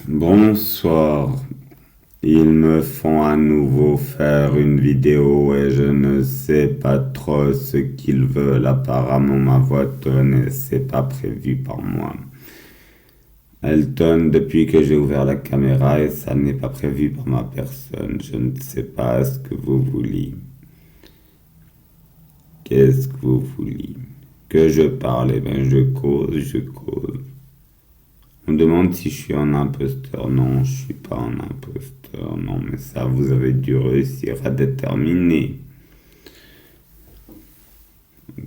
Bonsoir. Ils me font à nouveau faire une vidéo et je ne sais pas trop ce qu'ils veulent. Apparemment, ma voix tonne et c'est pas prévu par moi. Elle tonne depuis que j'ai ouvert la caméra et ça n'est pas prévu par ma personne. Je ne sais pas ce que vous voulez. Qu'est-ce que vous voulez? Que je parle, eh ben je cause. On me demande si je suis un imposteur. Non, je suis pas un imposteur. Non, mais ça, vous avez dû réussir à déterminer.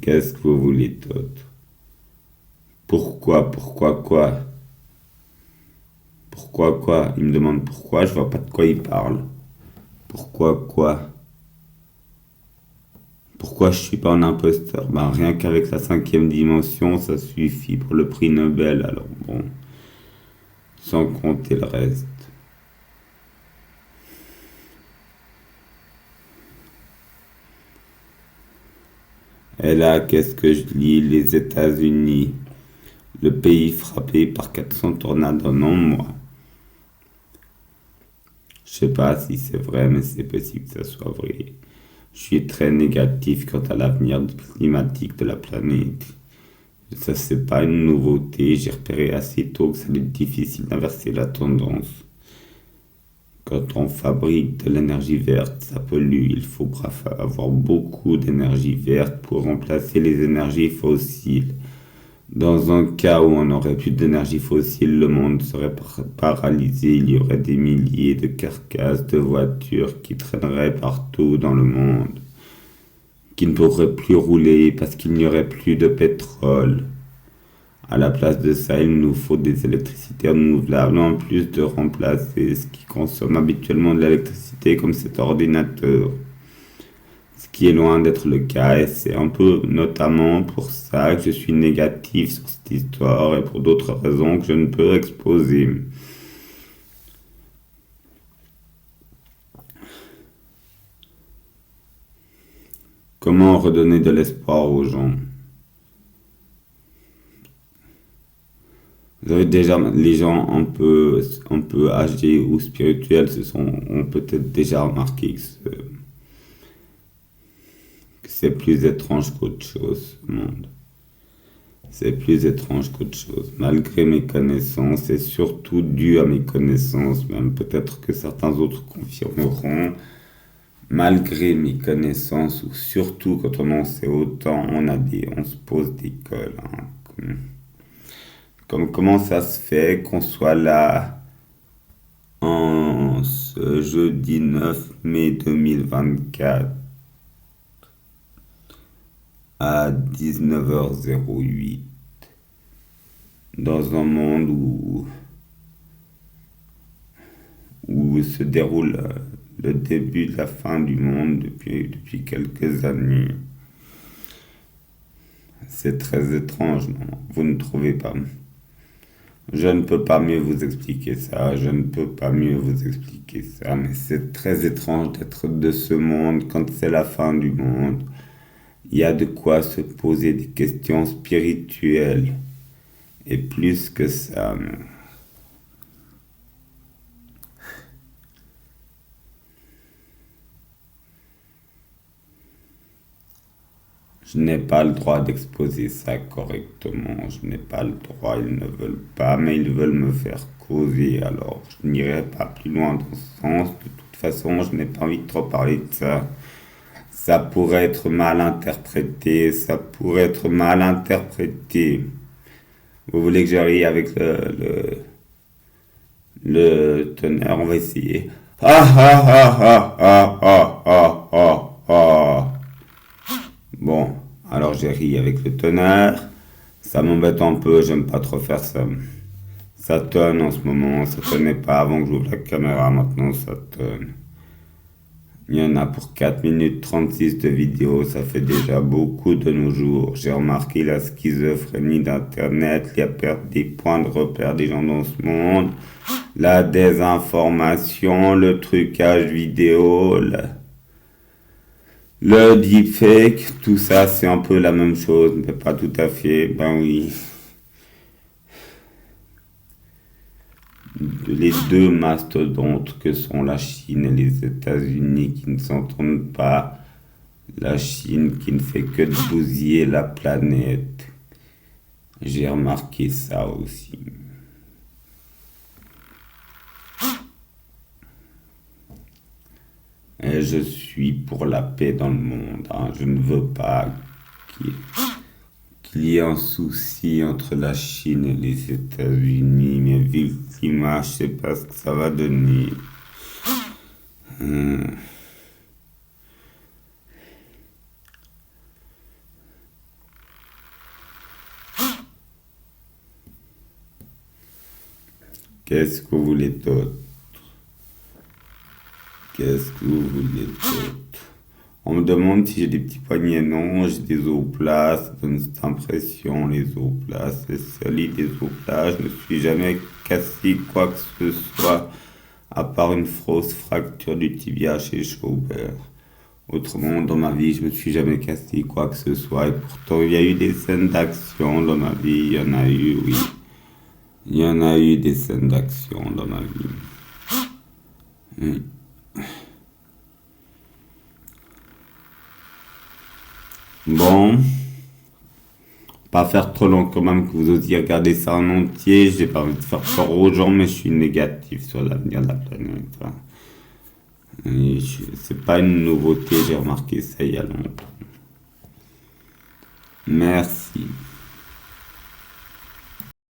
Qu'est-ce que vous voulez d'autre? Pourquoi? Pourquoi quoi? Pourquoi quoi? Il me demande pourquoi, je vois pas de quoi il parle. Pourquoi quoi? Pourquoi je suis pas un imposteur? Ben rien qu'avec la cinquième dimension, ça suffit pour le prix Nobel, alors bon, sans compter le reste. Et là, qu'est-ce que je lis? Les États-Unis, le pays frappé par 400 tornades en un mois. Je sais pas si c'est vrai, mais c'est possible que ça soit vrai. Je suis très négatif quant à l'avenir climatique de la planète. Ça, c'est pas une nouveauté. J'ai repéré assez tôt que ça allait être difficile d'inverser la tendance. Quand on fabrique de l'énergie verte, ça pollue. Il faut avoir beaucoup d'énergie verte pour remplacer les énergies fossiles. Dans un cas où on n'aurait plus d'énergie fossile, le monde serait paralysé. Il y aurait des milliers de carcasses de voitures qui traîneraient partout dans le monde, qui ne pourraient plus rouler parce qu'il n'y aurait plus de pétrole. À la place de ça, il nous faut des électricités renouvelables en plus de remplacer ce qui consomme habituellement de l'électricité comme cet ordinateur. Ce qui est loin d'être le cas et c'est un peu notamment pour ça que je suis négatif sur cette histoire et pour d'autres raisons que je ne peux exposer. Comment redonner de l'espoir aux gens? Vous avez déjà les gens un peu âgés ou spirituels ont peut-être déjà remarqué que c'est plus étrange qu'autre chose, ce monde. C'est plus étrange qu'autre chose. Malgré mes connaissances, et surtout dû à mes connaissances, même peut-être que certains autres confirmeront, malgré mes connaissances, ou surtout quand on en sait autant, on se pose des cols. Comme comment ça se fait qu'on soit là en ce jeudi 9 mai 2024 à 19h08 dans un monde où se déroule le début de la fin du monde depuis quelques années. C'est très étrange, non? Vous ne trouvez pas? Je ne peux pas mieux vous expliquer ça, je ne peux pas mieux vous expliquer ça, mais c'est très étrange d'être de ce monde quand c'est la fin du monde. Il y a de quoi se poser des questions spirituelles. Et plus que ça, je n'ai pas le droit d'exposer ça correctement. Je n'ai pas le droit, ils ne veulent pas, mais ils veulent me faire causer. Alors, je n'irai pas plus loin dans ce sens. De toute façon, je n'ai pas envie de trop parler de ça. Ça pourrait être mal interprété, ça pourrait être mal interprété. Vous voulez que j'arrive avec le tonnerre? On va essayer. Ah ah ah ah ah ah ah ah ah. Bon, alors j'ai ri avec le tonnerre. Ça m'embête un peu, j'aime pas trop faire ça. Ça tonne en ce moment, ça tonnait pas avant que j'ouvre la caméra, maintenant ça tonne. Il y en a pour 4 minutes 36 de vidéo, ça fait déjà beaucoup de nos jours. J'ai remarqué la schizophrénie d'Internet, la perte des points de repère des gens dans ce monde, la désinformation, le trucage vidéo, le deepfake, tout ça c'est un peu la même chose, mais pas tout à fait, ben oui. les deux mastodontes que sont la Chine et les États-Unis qui ne s'entendent pas. La Chine qui ne fait que de bousiller la planète. J'ai remarqué ça aussi. Et je suis pour la paix dans le monde, hein. Je ne veux pas qu'il qu'il y ait un souci entre la Chine et les États-Unis, mais vu le climat, je sais pas ce que ça va donner. Hum. Qu'est-ce que vous voulez d'autre? Qu'est-ce que vous voulez d'autre? On me demande si j'ai des petits poignets. Non, j'ai des os plats. Ça donne cette impression, les os plats. C'est solide, les os plats. Je ne suis jamais cassé quoi que ce soit, à part une fausse fracture du tibia chez Schauber. Autrement, dans ma vie, je me suis jamais cassé quoi que ce soit. Et pourtant, il y a eu des scènes d'action dans ma vie. Il y en a eu, oui. Il y en a eu des scènes d'action dans ma vie. Hmm. Bon, pas faire trop long quand même, que vous osiez regarder ça en entier. J'ai pas envie de faire peur aux gens, mais je suis négatif sur l'avenir de la planète, hein. C'est pas une nouveauté, j'ai remarqué ça il y a longtemps. Merci.